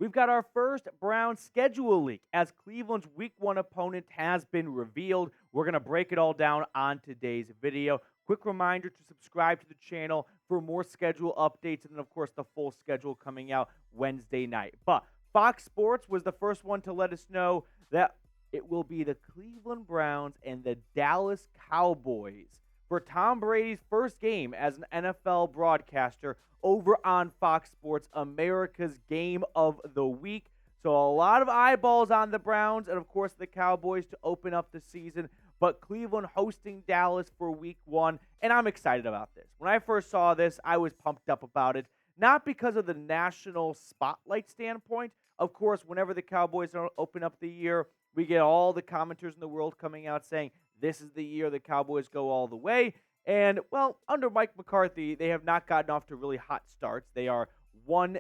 we've got our first Browns schedule leak as Cleveland's Week 1 opponent has been revealed. We're going to break it all down on today's video. Quick reminder to subscribe to the channel for more schedule updates and then, of course, the full schedule coming out Wednesday night. But Fox Sports was the first one to let us know that it will be the Cleveland Browns and the Dallas Cowboys for Tom Brady's first game as an NFL broadcaster over on Fox Sports, America's game of the week. So a lot of eyeballs on the Browns and, of course, the Cowboys to open up the season. But Cleveland hosting Dallas for Week 1, and I'm excited about this. When I first saw this, I was pumped up about it, not because of the national spotlight standpoint. Of course, whenever the Cowboys open up the year, we get all the commenters in the world coming out saying, this is the year the Cowboys go all the way. And, well, under Mike McCarthy, they have not gotten off to really hot starts. They are 1-3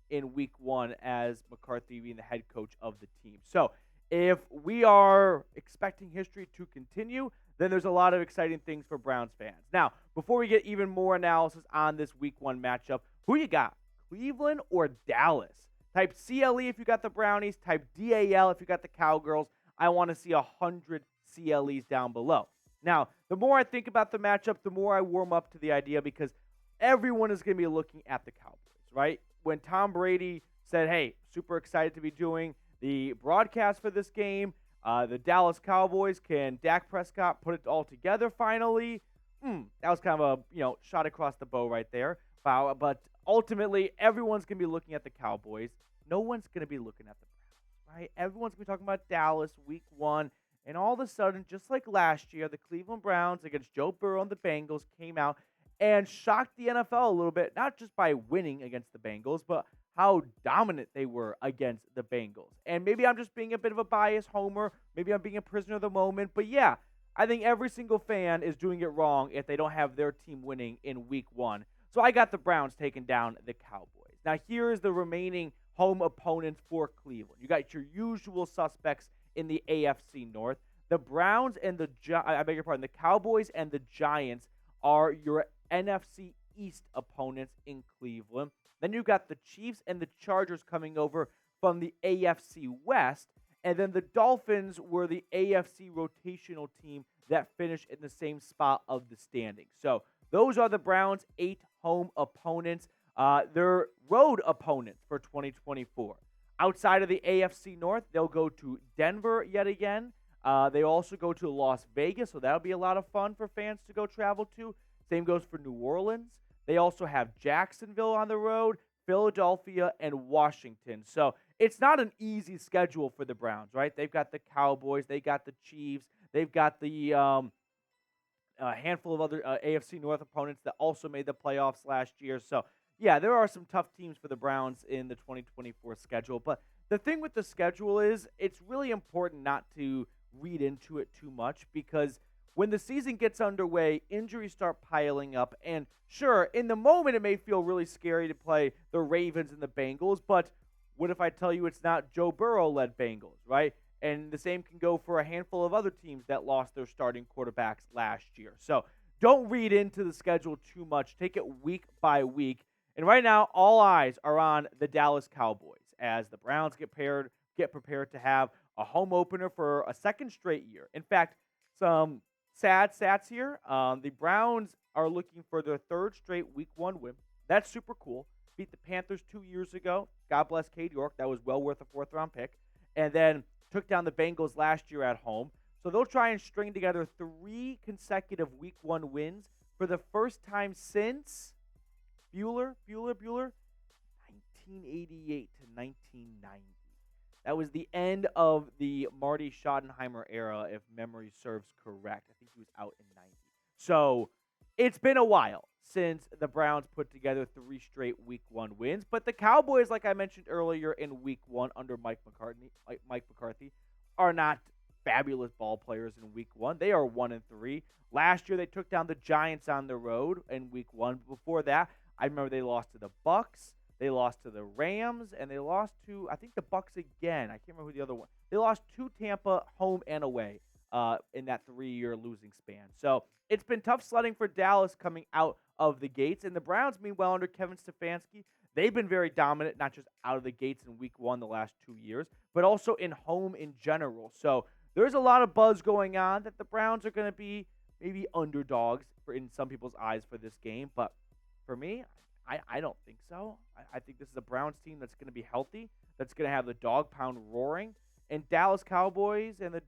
in Week 1 as McCarthy being the head coach of the team. So if we are expecting history to continue, then there's a lot of exciting things for Browns fans. Now, before we get even more analysis on this Week 1 matchup, who you got, Cleveland or Dallas? Type CLE if you got the Brownies. Type DAL if you got the Cowgirls. I want to see 100 CLEs down below. Now, the more I think about the matchup, the more I warm up to the idea because everyone is going to be looking at the Cowboys, right? When Tom Brady said, hey, super excited to be doing the broadcast for this game, the Dallas Cowboys, can Dak Prescott put it all together finally? That was kind of a shot across the bow right there. But ultimately, everyone's going to be looking at the Cowboys. No one's going to be looking at the Browns, right? Everyone's going to be talking about Dallas Week 1. And all of a sudden, just like last year, the Cleveland Browns against Joe Burrow and the Bengals came out and shocked the NFL a little bit, not just by winning against the Bengals, but how dominant they were against the Bengals. And maybe I'm just being a bit of a biased homer. Maybe I'm being a prisoner of the moment. But yeah, I think every single fan is doing it wrong if they don't have their team winning in Week 1. So I got the Browns taking down the Cowboys. Now, here is the remaining home opponents for Cleveland. You got your usual suspects in the AFC North. The Browns and the Cowboys and the Giants are your NFC East opponents in Cleveland. Then you've got the Chiefs and the Chargers coming over from the AFC West. And then the Dolphins were the AFC rotational team that finished in the same spot of the standings. So those are the Browns' 8 home opponents. Their road opponents for 2024. Outside of the AFC North, they'll go to Denver yet again. They also go to Las Vegas, so that'll be a lot of fun for fans to go travel to. Same goes for New Orleans. They also have Jacksonville on the road, Philadelphia, and Washington. So it's not an easy schedule for the Browns, right? They've got the Cowboys, they got the Chiefs, they've got the a handful of other AFC North opponents that also made the playoffs last year. So yeah, there are some tough teams for the Browns in the 2024 schedule. But the thing with the schedule is it's really important not to read into it too much because when the season gets underway, injuries start piling up. And sure, in the moment, it may feel really scary to play the Ravens and the Bengals. But what if I tell you it's not Joe Burrow-led Bengals, right? And the same can go for a handful of other teams that lost their starting quarterbacks last year. So don't read into the schedule too much. Take it week by week. And right now, all eyes are on the Dallas Cowboys as the Browns get prepared to have a home opener for a second straight year. In fact, some sad stats here. The Browns are looking for their third straight Week 1 win. That's super cool. Beat the Panthers 2 years ago. God bless Cade York. That was well worth a fourth-round pick. And then took down the Bengals last year at home. So they'll try and string together 3 consecutive Week 1 wins for the first time since Bueller, 1988 to 1990. That was the end of the Marty Schottenheimer era, if memory serves correct. I think he was out in 90. So it's been a while since the Browns put together 3 straight Week 1 wins. But the Cowboys, like I mentioned earlier in Week 1 under Mike McCarthy, are not fabulous ball players in Week 1. They are 1-3. Last year, they took down the Giants on the road in Week 1. Before that, I remember they lost to the Bucks, they lost to the Rams, and they lost to, I think, the Bucks again. I can't remember who the other one. They lost to Tampa, home and away, in that 3-year losing span. So it's been tough sledding for Dallas coming out of the gates. And the Browns, meanwhile, under Kevin Stefanski, they've been very dominant, not just out of the gates in week 1 the last 2 years, but also in home in general. So there's a lot of buzz going on that the Browns are going to be maybe underdogs in some people's eyes for this game. But for me, I don't think so. I think this is a Browns team that's going to be healthy, that's going to have the Dawg Pound roaring, and Dallas Cowboys and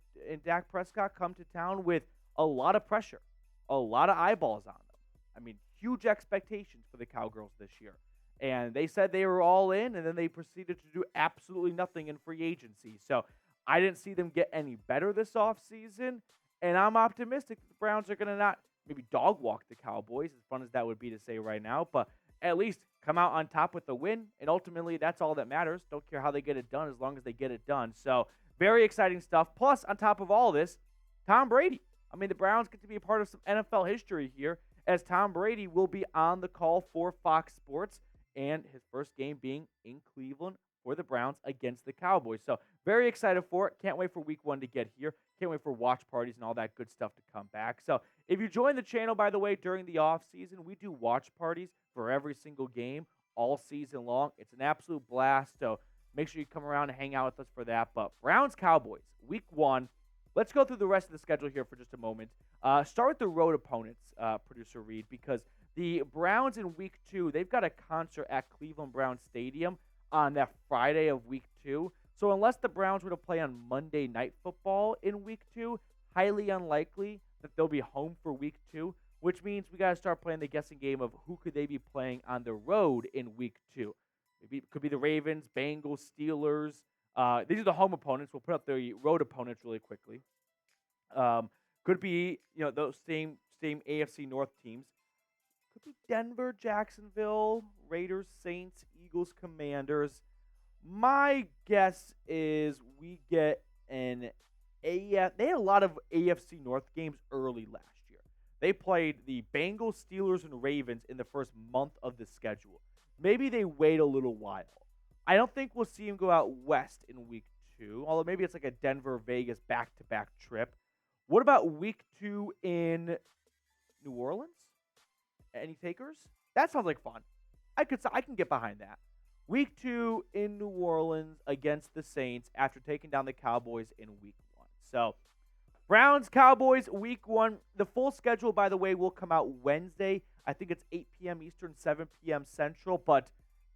Dak Prescott come to town with a lot of pressure, a lot of eyeballs on them. I mean, huge expectations for the Cowgirls this year. And they said they were all in, and then they proceeded to do absolutely nothing in free agency. So I didn't see them get any better this offseason, and I'm optimistic that the Browns are going to not maybe dog walk the Cowboys, as fun as that would be to say right now, but at least come out on top with the win, and ultimately that's all that matters. Don't care how they get it done as long as they get it done. So very exciting stuff. Plus, on top of all this, Tom Brady. I mean, the Browns get to be a part of some NFL history here, as Tom Brady will be on the call for Fox Sports, and his first game being in Cleveland for the Browns against the Cowboys. So very excited for it. Can't wait for week 1 to get here. Can't wait for watch parties and all that good stuff to come back. So if you join the channel, by the way, during the off season, we do watch parties for every single game all season long. It's an absolute blast. So make sure you come around and hang out with us for that. But Browns Cowboys, week 1. Let's go through the rest of the schedule here for just a moment. Start with the road opponents, Producer Reed, because the Browns in week 2, they've got a concert at Cleveland Browns Stadium on that Friday of week 2. So unless the Browns were to play on Monday Night Football in week 2, highly unlikely that they'll be home for week 2, which means we got to start playing the guessing game of who could they be playing on the road in week 2. Maybe it could be the Ravens, Bengals, Steelers. These are the home opponents. We'll put up the road opponents really quickly. Could be, those same AFC North teams. Could be Denver, Jacksonville, Raiders, Saints, Eagles, Commanders. My guess is we get an they had a lot of AFC North games early last year. They played the Bengals, Steelers, and Ravens in the first month of the schedule. Maybe they wait a little while. I don't think we'll see them go out west in week 2, although maybe it's like a Denver-Vegas back-to-back trip. What about week 2 in New Orleans? Any takers? That sounds like fun. I can get behind that. Week 2 in New Orleans against the Saints after taking down the Cowboys in week 1. So, Browns, Cowboys, week 1. The full schedule, by the way, will come out Wednesday. I think it's 8 p.m. Eastern, 7 p.m. Central, but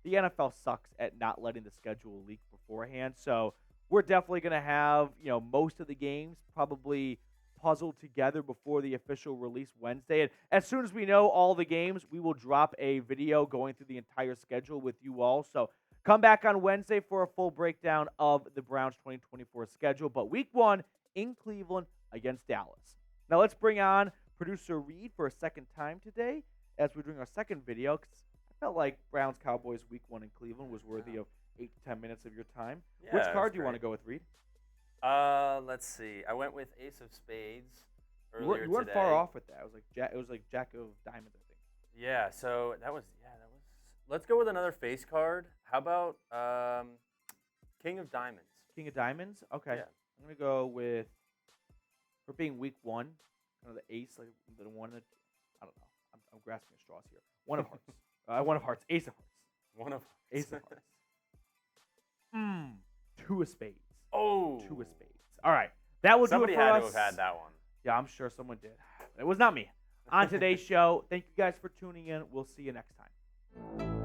the NFL sucks at not letting the schedule leak beforehand. So, we're definitely going to have, most of the games probably puzzled together before the official release Wednesday. And as soon as we know all the games, we will drop a video going through the entire schedule with you all. So come back on Wednesday for a full breakdown of the Browns 2024 schedule. But week 1 in Cleveland against Dallas. Now let's bring on Producer Reed for a second time today as we're doing our second video, because I felt like Browns Cowboys week 1 in Cleveland was worthy of 8 to 10 minutes of your time. Yeah, which card do you want to go with, Reed? Let's see. I went with Ace of Spades earlier today. You weren't far off with that. It was like Jack of Diamonds, I think. Yeah, so that was. Let's go with another face card. How about King of Diamonds? King of Diamonds? Okay. Yeah. I'm going to go with, for being week 1, kind of the ace, like the one that, I don't know. I'm grasping at straws here. One of hearts. One of hearts. Ace of hearts. One of Ace of hearts. 2 of spades. Oh. 2 of spades. All right. That will do it for us. Somebody had to have had that one. Yeah, I'm sure someone did. It was not me. On today's show, thank you guys for tuning in. We'll see you next time.